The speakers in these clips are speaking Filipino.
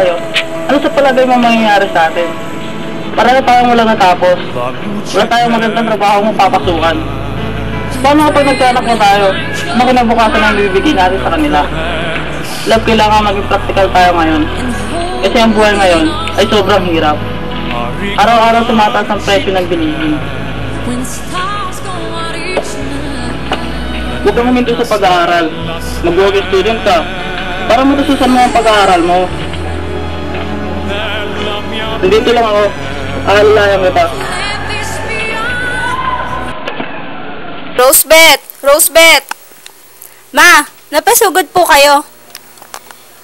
tayo. Ano sa palagay mo mangyayari sa atin? Para na tayong walang natapos. Wala tayong magandang trabaho mong papasukan. Paano kapag nagkanak na tayo? Ano kinabukasan ang bibigay natin sa kanila? Love, kailangan maging practical tayo ngayon. Kasi ang buhay ngayon ay sobrang hirap. Araw-araw tumataas ang presyo ng bilihin. Huwag kang huminto sa pag-aaral. Mag-working student ka. Para matususan mo ang pag-aaral mo. Nandito lang ako. Aalalayan kita. Rosebeth! Rosebeth! Ma, napasugod po kayo.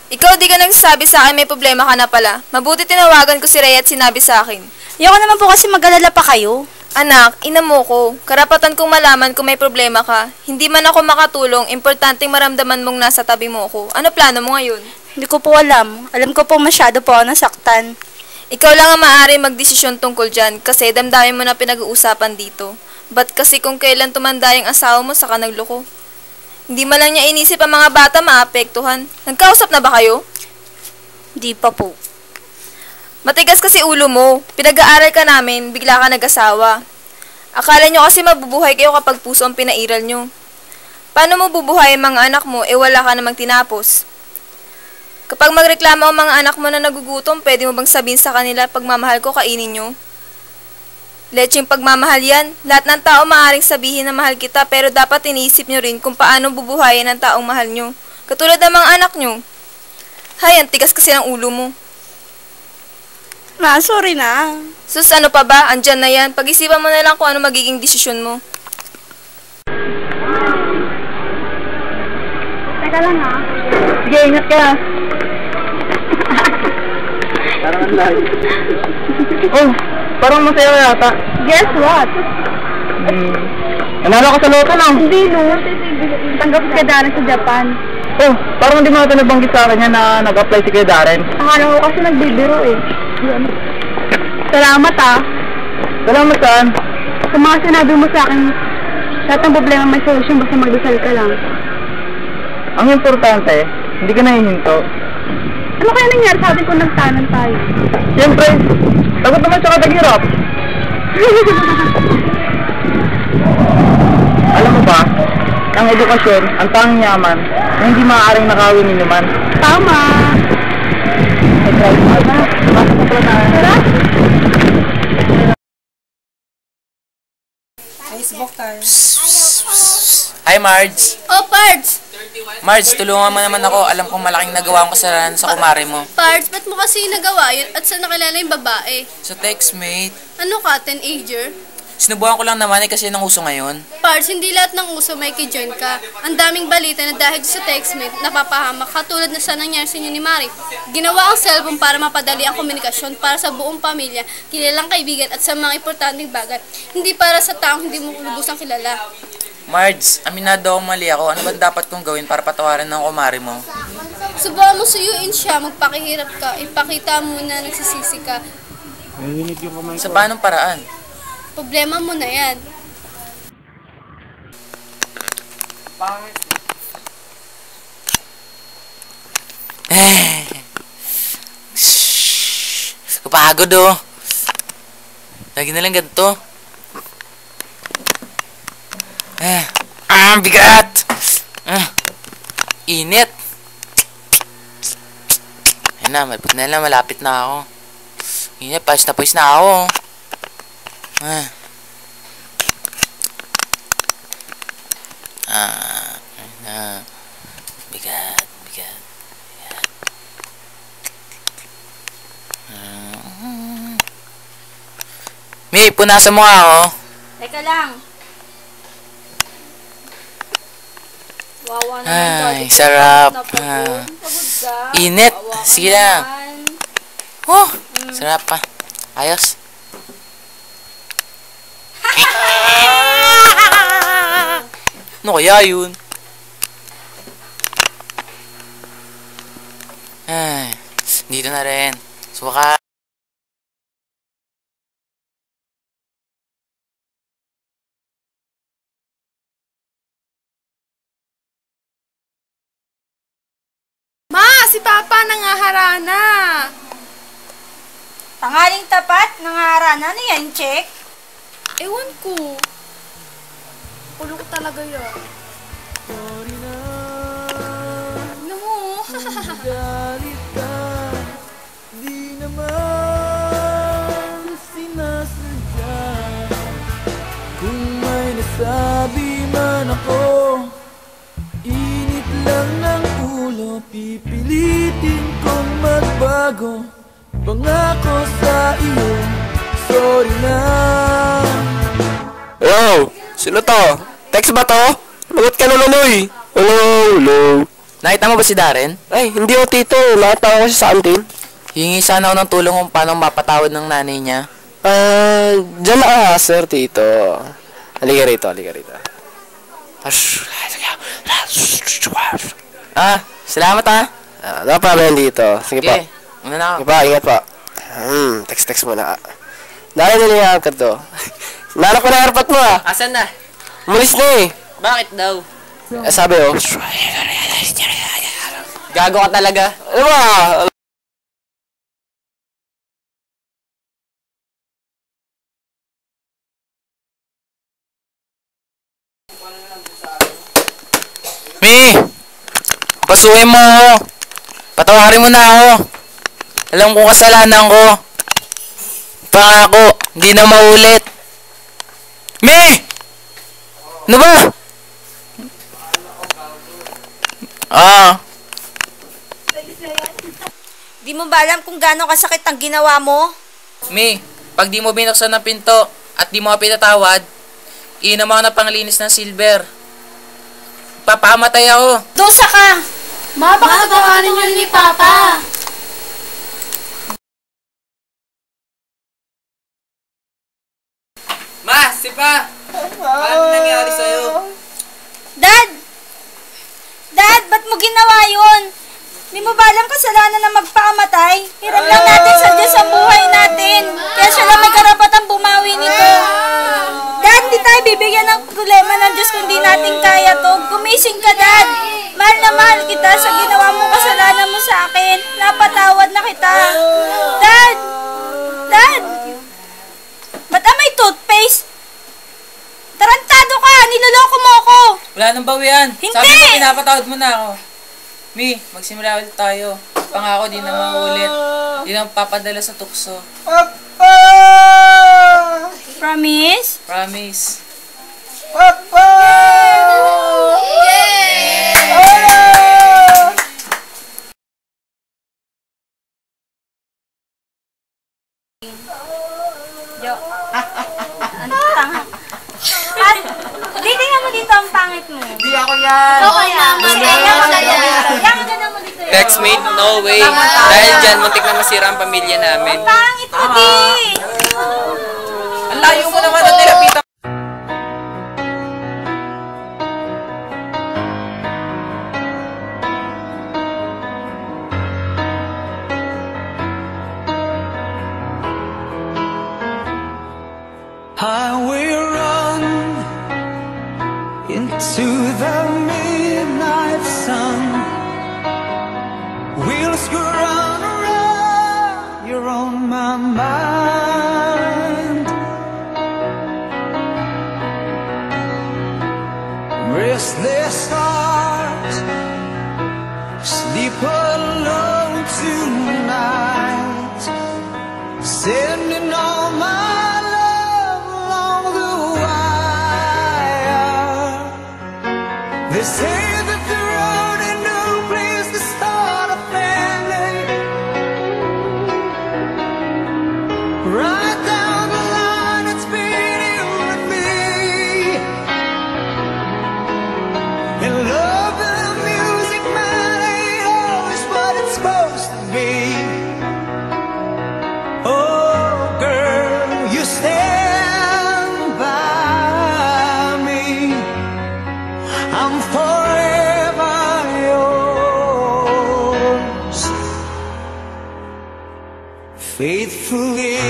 Ikaw di ka nagsasabi sa akin may problema ka na pala. Mabuti tinawagan ko si Rhea at sinabi sa akin. Ayoko naman po kasi mag-alala pa kayo. Anak, ina mo ko. Karapatan kong malaman kung may problema ka. Hindi man ako makatulong, importanteng maramdaman mong nasa tabi mo ko. Ano plano mo ngayon? Hindi ko po alam. Alam ko po masyado po ako nasaktan. Ikaw lang ang maaari magdesisyon tungkol dyan kasi damdamin mo na pinag-uusapan dito. Ba't kasi kung kailan tumanda yung asawa mo saka nagloko? Hindi man lang niya inisip ang mga bata maapektuhan. Nagkausap na ba kayo? Hindi pa po. Matigas kasi ulo mo. Pinag-aaral ka namin, bigla ka nag-asawa. Akala nyo kasi mabubuhay kayo kapag puso ang pinairal nyo. Paano mo bubuhay ang mga anak mo wala ka namang tinapos? Kapag magreklamo ang mga anak mo na nagugutom, pwede mo bang sabihin sa kanila, pagmamahal ko, kainin nyo? Lecheng pagmamahal yan. Lahat ng tao maaaring sabihin na mahal kita, pero dapat iniisip nyo rin kung paano bubuhayin ang taong mahal nyo. Katulad ng mga anak nyo. Hay, ang tigas kasi ng ulo mo. Ma, sorry na. Sus, ano pa ba? Andyan na yan. Pag-isipan mo na lang kung ano magiging desisyon mo. Teka lang ha. Sige, ingat ka. Parang ang lahat. Oh, parang masaya ka yata. Guess what? Nanalo ka sa loto lang. Hindi no. Tanggap ka Darren sa Japan. Oh, parang hindi mo ito nabanggit sa akin yan na nag-apply si Kuya Darren. Akala ko kasi nagbibiro eh. Salamat ah. Salamat saan? Sa mga sinabi mo sa akin, lahat ng problema may solusyon basta magdasal ka lang. Ang importante, hindi ka nahihinto. Ano kaya nangyari sa atin kung nagtanan tayo? Siyempre, sagot naman siya katagirap. Alam mo ba, ang edukasyon, ang tanging yaman, na hindi maaaring nakawin ni naman. Tama! Facebook tayo. Hi, Marge. Oh, Pards! Marge, tulungan mo naman ako. Alam kong malaking nagawa akong kasalanan sa kumare mo. Pards, ba't mo kasi nagawa yun at saan nakilala yung babae? Sa textmate. Ano ka, teenager? Sinubukan ko lang naman kasi nang uso ngayon. Pards, hindi lahat ng uso may kijoin ka. Ang daming balita na dahil sa textmate, napapahamak katulad na sa nangyari sa inyo ni Mari. Ginawa ang cellphone para mapadali ang komunikasyon para sa buong pamilya, kilalang kaibigan at sa mga importanteng bagay. Hindi para sa taong hindi mo lubusang kilala. Marge, aminado akong mali ako. Ano ba dapat kong gawin para patawarin ng kumare mo? Subukan mo suyuin siya, magpakihirap ka, ipakita mo na nagsisisi ka. Sa paanong paraan? Problema mo na yan. Kapagod oh. Lagi na lang ganito. Bigat! Init! Ayan na, malapit na lang, malapit na ako. Init, pawis na ako. Bigat. May, punasan mo ako. Teka lang. Wawa Ay, sarap. Init. Sige lang. Oh, sarap pa. Ayos. Ano kaya yun? Ay, dito na rin. Suka. Si Papa nangaharana. Tanghaling tapat, nangarana na yan, check. Ewan ko. Ulo ko talaga yun. Ano mo? Galit ka, di naman sinasadya. Kung may nasabi man ako, init lang ng ulo, pipilitin kong magbago. Pangako sa iyo, sorry na. Hello? Sino to? Text ba to? Lagot ka naman, oy. Hello? Nakita mo ba si Darren? Ay, hindi o tito. Nakatawa ko sa canteen. Hingi sana ako ng tulong kung paano mapatawad ng nanay niya. Diyan na sir, tito. Halika rito. Salamat ha. No problem dito. Sige po. Una na ako. Sige pa, ingat po. Text muna. Dahil na niya ka to. Nalak ko na airpot mo ah. Asan na? Umalis na eh. Bakit daw? Sabi oh. Gago ka talaga. Ano ba? Mi! Pasuhin mo ako. Patawarin mo na ako. Alam ko kasalanan ko. Pangako, hindi na maulit. Mi! Ano ba? Di mo ba alam kung gaano kasakit ang ginawa mo? Mi, pag di mo binuksan ng pinto at di mo ka pinatawad, iinom ako ng panglinis ng silver. Papamatay ako. Dosa ka! Ma, baka tawanin niyo ni Papa. Ma, si Pa! Ano nangyari sa'yo? Dad! Dad, ba't mo ginawa yun? Di mo ba alam kasalanan na magpakamatay? Hiram lang natin sa Diyos ang buhay natin. Kaya siya lang may karapatang bumawi nito. Dad, di tayo bibigyan ng problema ng Diyos kung di natin kaya to. Gumising ka, Dad. Mahal na mahal kita sa ginawa mo kasalanan mo sa akin. Napatawad na kita. Dad! Dad! Ba't may toothpaste? Tarantado ka! Niloloko mo ako! Wala nang bawian. Hindi! Sabi mo, pinapatawad mo na ako. Mi, magsimula ulit tayo. Pangako, di na maulit. Di na papadala sa tukso. Promise? Promise. Tingnan mo dito ang pangit mo. Di ako yan. Ikaw kaya. Yan ka mo dito. Textmate, no way. Dahil dyan, muntik na masira ang pamilya namin. Pangit mo, di. Ang layo mo naman ang nilapitan. I will run into the midnight sun. Wheels go round and round, you're on my mind. Restless heart, sleep alone tonight, sending all my they say that the road ain't no place to start a family. Right down the line, it's been you and me. And love and music, man, ain't always what it's supposed to be. Oh, girl, you stand by me. I'm forever yours, faithfully.